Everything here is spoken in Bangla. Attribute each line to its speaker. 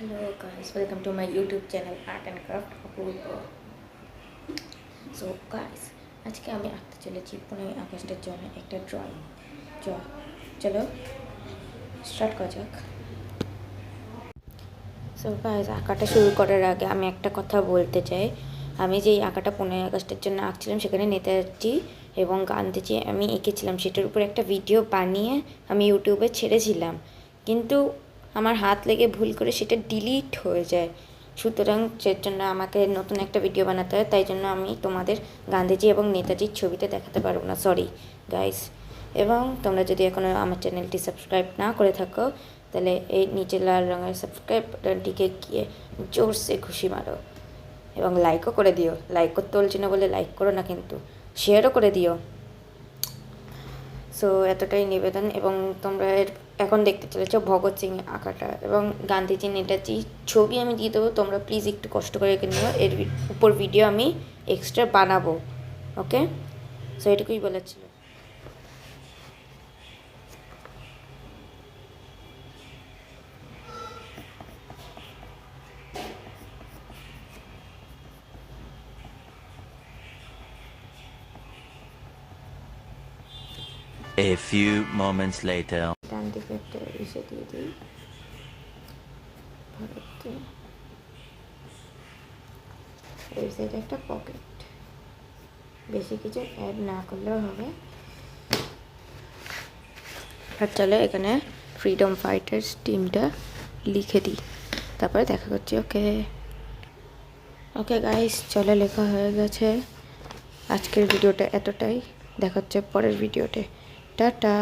Speaker 1: Hello guys, welcome to my YouTube channel Art and Craft Apurva. So guys, আজকে আমি আঁকতে চলেছি 15ই আগস্টের জন্য একটা ড্রয়িং। চলো স্টার্ট করা যাক। সো গাইস, আঁকাটা শুরু করার আগে আমি একটা কথা বলতে চাই। আমি যেই আঁকাটা 15ই আগস্টের জন্য আঁকছিলাম সেখানে নেতাজি এবং গান্ধীজি আমি এঁকেছিলাম, সেটার উপর একটা ভিডিও বানিয়ে আমি ইউটিউবে ছেড়েছিলাম, কিন্তু আমার হাত লেগে ভুল করে সেটা ডিলিট হয়ে যায়। সুতরাং সের জন্য আমাকে নতুন একটা ভিডিও বানাতে হয়, তাই জন্য আমি তোমাদের গান্ধীজি এবং নেতাজির ছবিতে দেখাতে পারবো না, সরি গাইস। এবং তোমরা যদি এখনও আমার চ্যানেলটি সাবস্ক্রাইব না করে থাকো তাহলে এই নিচে লাল রঙের সাবস্ক্রাইব বাটনটিকে গিয়ে জোরসে ঘুষি মারো এবং লাইকও করে দিও। লাইক করতে বলছি না বলে লাইক করো না, কিন্তু শেয়ারও করে দিও। সো এতটাই নিবেদন। এবং তোমরা এখন দেখতে চলেছ ভগৎ সিং আঁকাটা এবং গান্ধীজি নেতাজি ছবি আমি দিয়ে দেবো, তোমরা প্লিজ একটু কষ্ট করে রেখে নিও, এর উপর ভিডিও আমি এক্সট্রা বানাবো। ওকে, সো এটুকুই বলার ছিল।
Speaker 2: A few moments later.
Speaker 1: ডান দিকে একটা ইসে দিয়ে দিই, ভারতে এই সাইডে একটা পকেট, বেশি কিছু অ্যাড না করলেও হবে। আর চলো এখানে ফ্রিডম ফাইটার্স টিমটা লিখে দিই, তারপরে দেখা করছি। ওকে ওকে গাইস, চলো লেখা হয়ে গেছে। আজকের ভিডিওটা এতটাই, দেখা হচ্ছে পরের ভিডিওতে। টাটা।